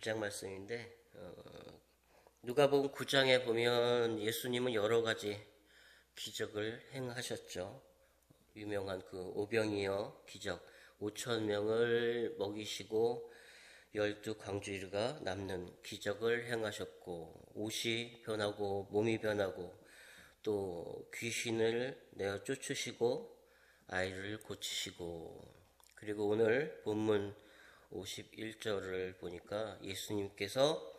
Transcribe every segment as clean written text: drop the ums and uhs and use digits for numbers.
9장 말씀인데 누가복음 9장에 보면 예수님은 여러 가지 기적을 행하셨죠. 유명한 그 오병이어 기적, 5천 명을 먹이시고 12광주리가 남는 기적을 행하셨고, 옷이 변하고 몸이 변하고 또 귀신을 내어 쫓으시고 아이를 고치시고, 그리고 오늘 본문 51절을 보니까 예수님께서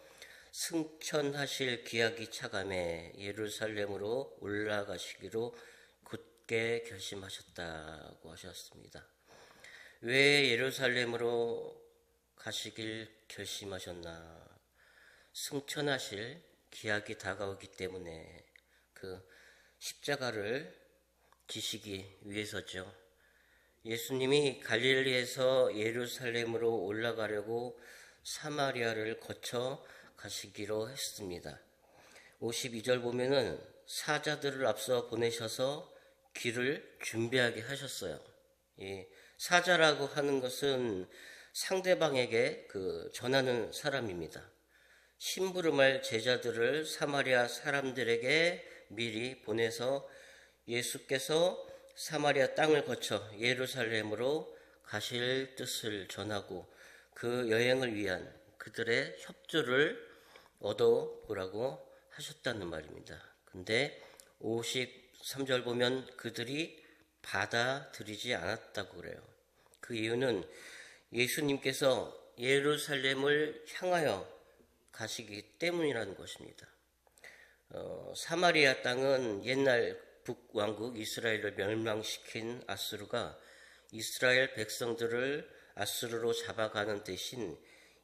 승천하실 기약이 차감해 예루살렘으로 올라가시기로 굳게 결심하셨다고 하셨습니다. 왜 예루살렘으로 가시길 결심하셨나? 승천하실 기약이 다가오기 때문에 그 십자가를 지시기 위해서죠. 예수님이 갈릴리에서 예루살렘으로 올라가려고 사마리아를 거쳐 가시기로 했습니다. 52절 보면은 사자들을 앞서 보내셔서 길을 준비하게 하셨어요. 이 사자라고 하는 것은 상대방에게 전하는 사람입니다. 심부름할 제자들을 사마리아 사람들에게 미리 보내서 예수께서 사마리아 땅을 거쳐 예루살렘으로 가실 뜻을 전하고 그 여행을 위한 그들의 협조를 얻어보라고 하셨다는 말입니다. 근데 53절 보면 그들이 받아들이지 않았다고 그래요. 그 이유는 예수님께서 예루살렘을 향하여 가시기 때문이라는 것입니다. 사마리아 땅은 옛날 북왕국 이스라엘을 멸망시킨 아수르가 이스라엘 백성들을 아수르로 잡아가는 대신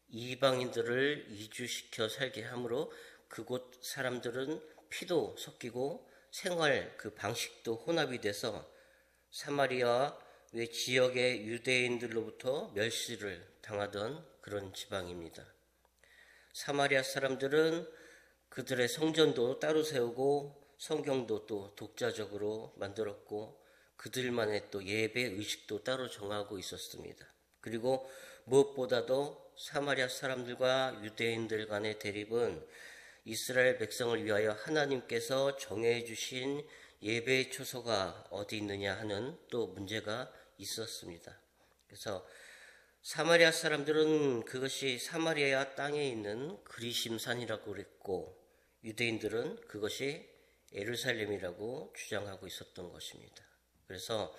이방인들을 이주시켜 살게 하므로 그곳 사람들은 피도 섞이고 생활 방식도 혼합이 돼서 사마리아 외 지역의 유대인들로부터 멸시를 당하던 그런 지방입니다. 사마리아 사람들은 그들의 성전도 따로 세우고 성경도 또 독자적으로 만들었고 그들만의 또 예배 의식도 따로 정하고 있었습니다. 그리고 무엇보다도 사마리아 사람들과 유대인들 간의 대립은 이스라엘 백성을 위하여 하나님께서 정해 주신 예배의 초소가 어디 있느냐 하는 또 문제가 있었습니다. 그래서 사마리아 사람들은 그것이 사마리아 땅에 있는 그리심산이라고 그랬고, 유대인들은 그것이 예루살렘이라고 주장하고 있었던 것입니다. 그래서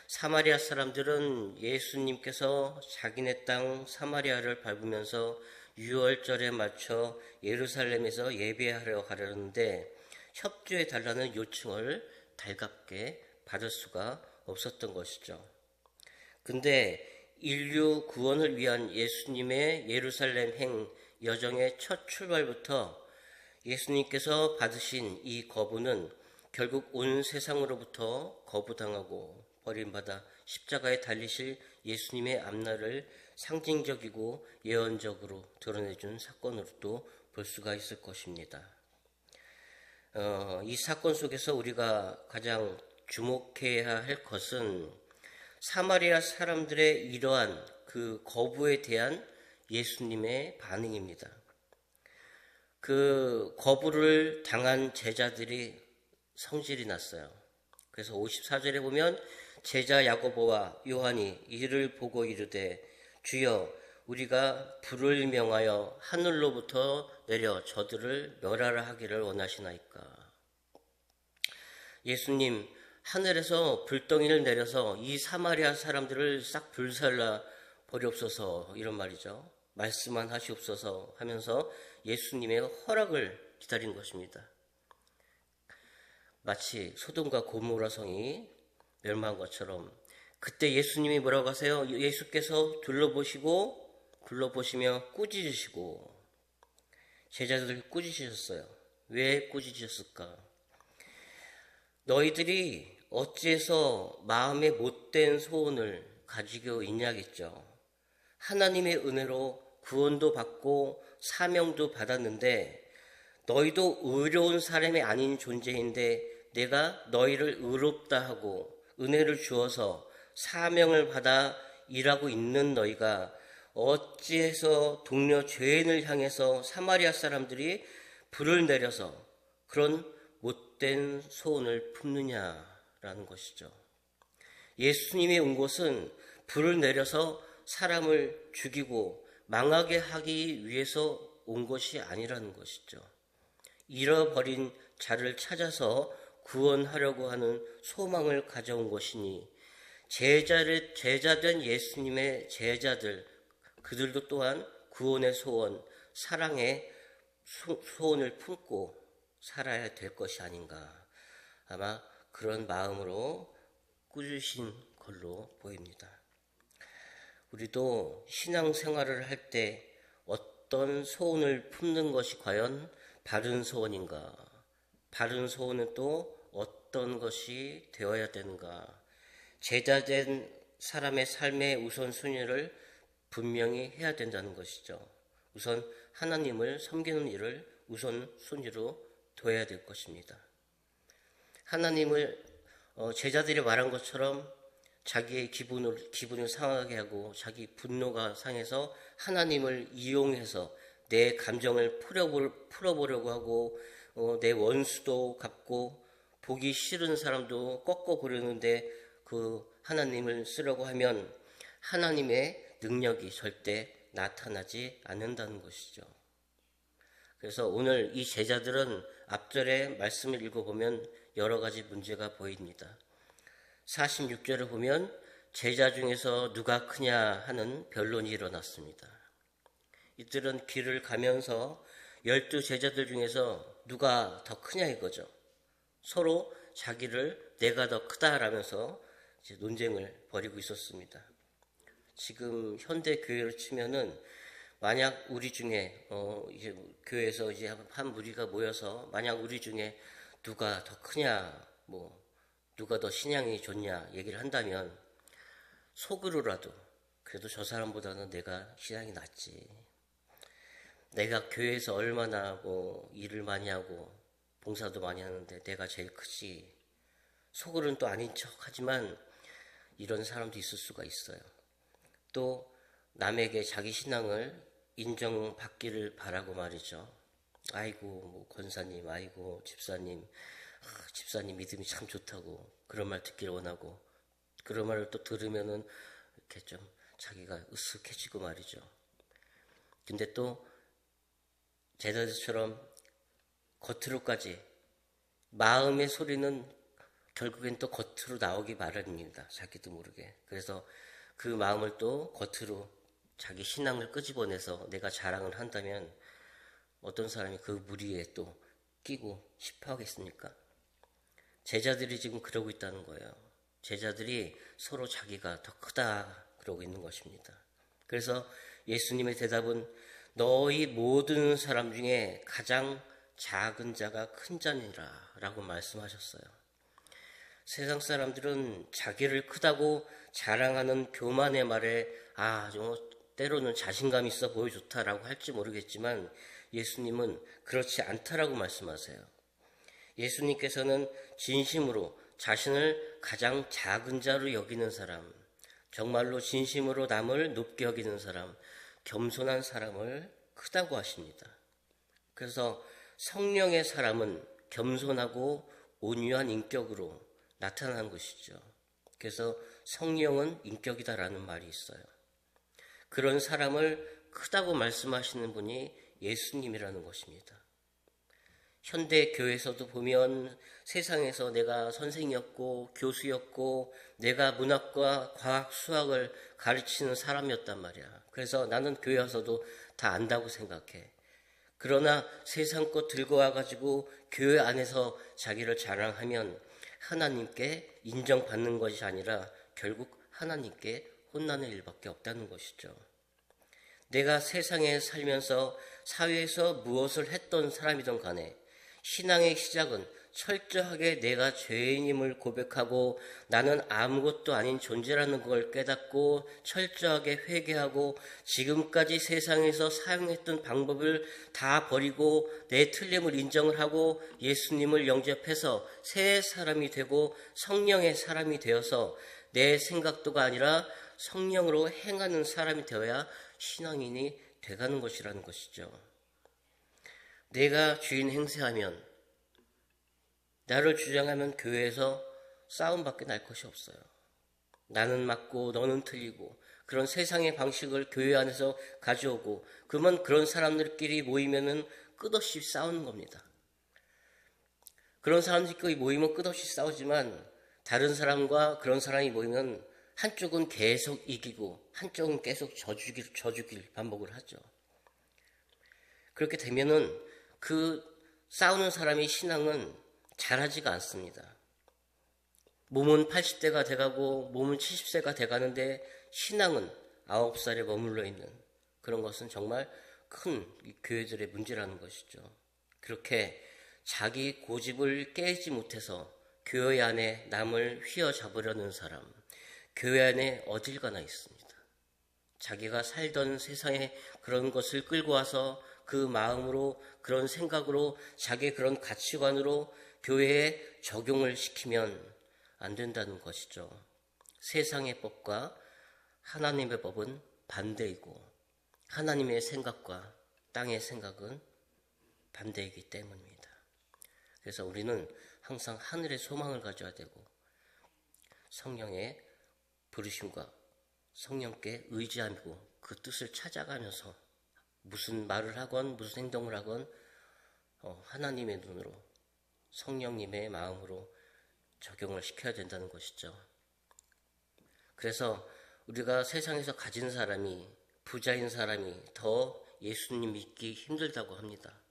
사마리아 사람들은 예수님께서 자기네 땅 사마리아를 밟으면서 유월절에 맞춰 예루살렘에서 예배하려 가려는데 협조해 달라는 요청을 달갑게 받을 수가 없었던 것이죠. 근데 인류 구원을 위한 예수님의 예루살렘 행 여정의 첫 출발부터 예수님께서 받으신 이 거부는 결국 온 세상으로부터 거부당하고 버림받아 십자가에 달리실 예수님의 앞날을 상징적이고 예언적으로 드러내준 사건으로도 볼 수가 있을 것입니다. 이 사건 속에서 우리가 가장 주목해야 할 것은 사마리아 사람들의 이러한 그 거부에 대한 예수님의 반응입니다. 그 거부를 당한 제자들이 성질이 났어요. 그래서 54절에 보면 제자 야고보와 요한이 이를 보고 이르되 주여 우리가 불을 명하여 하늘로부터 내려 저들을 멸하라 하기를 원하시나이까. 예수님, 하늘에서 불덩이를 내려서 이 사마리아 사람들을 싹 불살라 버리옵소서, 이런 말이죠. 말씀만 하시옵소서 하면서 예수님의 허락을 기다린 것입니다. 마치 소돔과 고모라 성이 멸망한 것처럼 그때 예수님이 뭐라고 하세요? 예수께서 둘러보시며 꾸짖으시고, 제자들을 꾸짖으셨어요. 왜 꾸짖으셨을까? 너희들이 어찌해서 마음에 못된 소원을 가지고 있냐겠죠. 하나님의 은혜로 구원도 받고 사명도 받았는데 너희도 의로운 사람이 아닌 존재인데 내가 너희를 의롭다 하고 은혜를 주어서 사명을 받아 일하고 있는 너희가 어찌해서 동료 죄인을 향해서 사마리아 사람들이 불을 내려서 그런 못된 소원을 품느냐라는 것이죠. 예수님이 온 곳은 불을 내려서 사람을 죽이고 망하게 하기 위해서 온 것이 아니라는 것이죠. 잃어버린 자를 찾아서 구원하려고 하는 소망을 가져온 것이니 제자된 예수님의 제자들, 그들도 또한 구원의 소원, 사랑의 소원을 품고 살아야 될 것이 아닌가. 아마 그런 마음으로 꾸짖으신 걸로 보입니다. 우리도 신앙생활을 할 때 어떤 소원을 품는 것이 과연 바른 소원인가? 바른 소원은 또 어떤 것이 되어야 되는가? 제자된 사람의 삶의 우선순위를 분명히 해야 된다는 것이죠. 우선 하나님을 섬기는 일을 우선순위로 둬야 될 것입니다. 하나님을 제자들이 말한 것처럼 자기의 기분을 상하게 하고 자기 분노가 상해서 하나님을 이용해서 내 감정을 풀어보려고 하고 내 원수도 갚고 보기 싫은 사람도 꺾어보려는데 그 하나님을 쓰려고 하면 하나님의 능력이 절대 나타나지 않는다는 것이죠. 그래서 오늘 이 제자들은 앞절의 말씀을 읽어보면 여러 가지 문제가 보입니다. 46절을 보면 제자 중에서 누가 크냐 하는 변론이 일어났습니다. 이들은 길을 가면서 12 제자들 중에서 누가 더 크냐 이거죠. 서로 자기를 내가 더 크다라면서 이제 논쟁을 벌이고 있었습니다. 지금 현대 교회로 치면은 만약 우리 중에 이제 교회에서 이제 한 무리가 모여서 만약 우리 중에 누가 더 크냐, 누가 더 신앙이 좋냐 얘기를 한다면 속으로라도 그래도 저 사람보다는 내가 신앙이 낫지. 내가 교회에서 얼마나 일을 많이 하고 봉사도 많이 하는데 내가 제일 크지. 속으로는 또 아닌 척 하지만 이런 사람도 있을 수가 있어요. 또 남에게 자기 신앙을 인정받기를 바라고 말이죠. 아이고 권사님, 아이고 집사님, 집사님 믿음이 참 좋다고 그런 말 듣기를 원하고 그런 말을 또 들으면은 이렇게 좀 자기가 으쓱해지고 말이죠. 근데 또 제자들처럼 겉으로까지 마음의 소리는 결국엔 또 겉으로 나오기 마련입니다. 자기도 모르게. 그래서 그 마음을 또 겉으로 자기 신앙을 끄집어내서 내가 자랑을 한다면 어떤 사람이 그 무리에 또 끼고 싶어 하겠습니까? 제자들이 지금 그러고 있다는 거예요. 제자들이 서로 자기가 더 크다 그러고 있는 것입니다. 그래서 예수님의 대답은 너희 모든 사람 중에 가장 작은 자가 큰 자니라 라고 말씀하셨어요. 세상 사람들은 자기를 크다고 자랑하는 교만의 말에 때로는 자신감 있어 보여 좋다라고 할지 모르겠지만 예수님은 그렇지 않다라고 말씀하세요. 예수님께서는 진심으로 자신을 가장 작은 자로 여기는 사람, 정말로 진심으로 남을 높게 여기는 사람, 겸손한 사람을 크다고 하십니다. 그래서 성령의 사람은 겸손하고 온유한 인격으로 나타나는 것이죠. 그래서 성령은 인격이다라는 말이 있어요. 그런 사람을 크다고 말씀하시는 분이 예수님이라는 것입니다. 현대 교회에서도 보면 세상에서 내가 선생이었고 교수였고 내가 문학과 과학, 수학을 가르치는 사람이었단 말이야. 그래서 나는 교회 와서도 다 안다고 생각해. 그러나 세상 것 들고 와가지고 교회 안에서 자기를 자랑하면 하나님께 인정받는 것이 아니라 결국 하나님께 혼나는 일밖에 없다는 것이죠. 내가 세상에 살면서 사회에서 무엇을 했던 사람이든 간에 신앙의 시작은 철저하게 내가 죄인임을 고백하고 나는 아무것도 아닌 존재라는 걸 깨닫고 철저하게 회개하고 지금까지 세상에서 사용했던 방법을 다 버리고 내 틀림을 인정을 하고 예수님을 영접해서 새 사람이 되고 성령의 사람이 되어서 내 생각도가 아니라 성령으로 행하는 사람이 되어야 신앙인이 돼가는 것이라는 것이죠. 내가 주인 행세하면, 나를 주장하면 교회에서 싸움밖에 날 것이 없어요. 나는 맞고 너는 틀리고 그런 세상의 방식을 교회 안에서 가져오고, 그러면 그런 사람들끼리 모이면은 끝없이 싸우는 겁니다. 그런 사람들끼리 모이면 끝없이 싸우지만, 다른 사람과 그런 사람이 모이면 한쪽은 계속 이기고 한쪽은 계속 져주길 반복을 하죠. 그렇게 되면은 그 싸우는 사람의 신앙은 자라지가 않습니다. 몸은 80대가 돼가고 몸은 70세가 돼가는데 신앙은 9살에 머물러 있는 그런 것은 정말 큰 교회들의 문제라는 것이죠. 그렇게 자기 고집을 깨지 못해서 교회 안에 남을 휘어잡으려는 사람, 교회 안에 어딜 가나 있습니다. 자기가 살던 세상에 그런 것을 끌고 와서 그 마음으로, 그런 생각으로, 자기의 그런 가치관으로 교회에 적용을 시키면 안 된다는 것이죠. 세상의 법과 하나님의 법은 반대이고, 하나님의 생각과 땅의 생각은 반대이기 때문입니다. 그래서 우리는 항상 하늘의 소망을 가져야 되고, 성령의 부르심과 성령께 의지하고 그 뜻을 찾아가면서 무슨 말을 하건 무슨 행동을 하건 하나님의 눈으로, 성령님의 마음으로 적용을 시켜야 된다는 것이죠. 그래서 우리가 세상에서 가진 사람이, 부자인 사람이 더 예수님 믿기 힘들다고 합니다.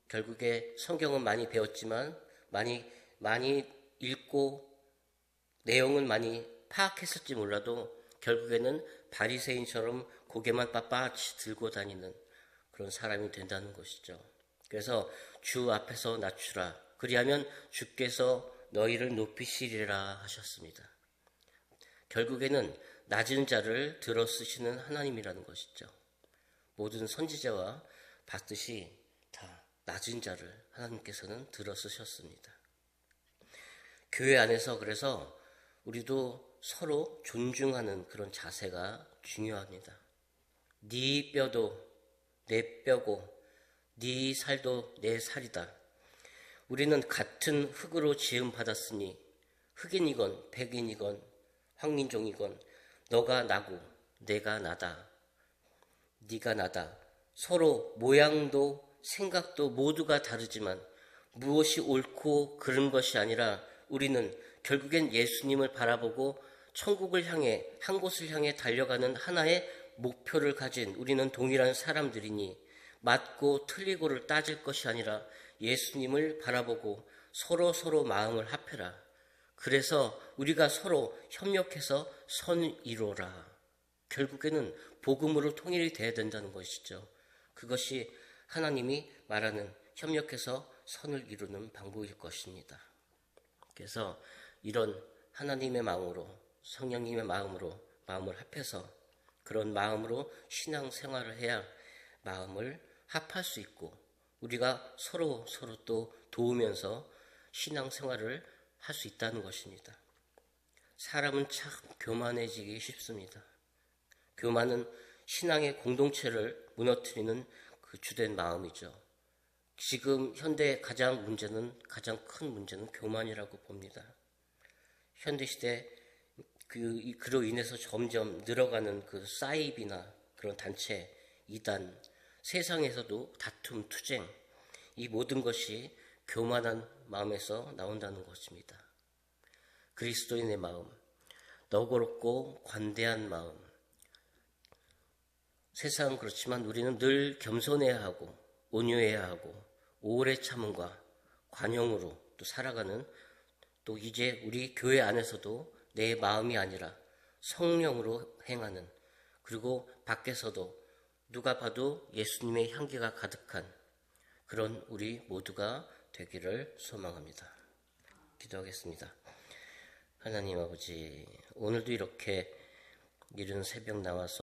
결국에 성경은 많이 배웠지만, 많이 읽고 내용은 많이 파악했을지 몰라도 결국에는 바리새인처럼 고개만 빳빳이 들고 다니는 그런 사람이 된다는 것이죠. 그래서 주 앞에서 낮추라, 그리하면 주께서 너희를 높이시리라 하셨습니다. 결국에는 낮은 자를 들어 쓰시는 하나님이라는 것이죠. 모든 선지자와 봤듯이 다 낮은 자를 하나님께서는 들어 쓰셨습니다. 교회 안에서 그래서 우리도 서로 존중하는 그런 자세가 중요합니다. 네 뼈도 내 뼈고 네 살도 내 살이다. 우리는 같은 흙으로 지음 받았으니 흑인이건 백인이건 황민종이건 너가 나고 내가 나다. 네가 나다. 서로 모양도 생각도 모두가 다르지만 무엇이 옳고 그른 것이 아니라 우리는 결국엔 예수님을 바라보고 천국을 향해, 한 곳을 향해 달려가는 하나의 목표를 가진 우리는 동일한 사람들이니 맞고 틀리고를 따질 것이 아니라 예수님을 바라보고 서로 마음을 합해라. 그래서 우리가 서로 협력해서 선 이루라. 결국에는 복음으로 통일이 돼야 된다는 것이죠. 그것이 하나님이 말하는 협력해서 선을 이루는 방법일 것입니다. 그래서 이런 하나님의 마음으로, 성령님의 마음으로 마음을 합해서 그런 마음으로 신앙생활을 해야 마음을 합할 수 있고 우리가 서로 또 도우면서 신앙생활을 할 수 있다는 것입니다. 사람은 참 교만해지기 쉽습니다. 교만은 신앙의 공동체를 무너뜨리는 그 주된 마음이죠. 지금 현대의 가장 큰 문제는 교만이라고 봅니다. 현대시대 그로 인해서 점점 늘어가는 그 사이비나 그런 단체, 이단, 세상에서도 다툼, 투쟁, 이 모든 것이 교만한 마음에서 나온다는 것입니다. 그리스도인의 마음, 너그럽고 관대한 마음. 세상은 그렇지만 우리는 늘 겸손해야 하고 온유해야 하고 오래 참음과 관용으로 또 살아가는, 또 이제 우리 교회 안에서도 내 마음이 아니라 성령으로 행하는, 그리고 밖에서도 누가 봐도 예수님의 향기가 가득한 그런 우리 모두가 되기를 소망합니다. 기도하겠습니다. 하나님 아버지, 오늘도 이렇게 이른 새벽 나와서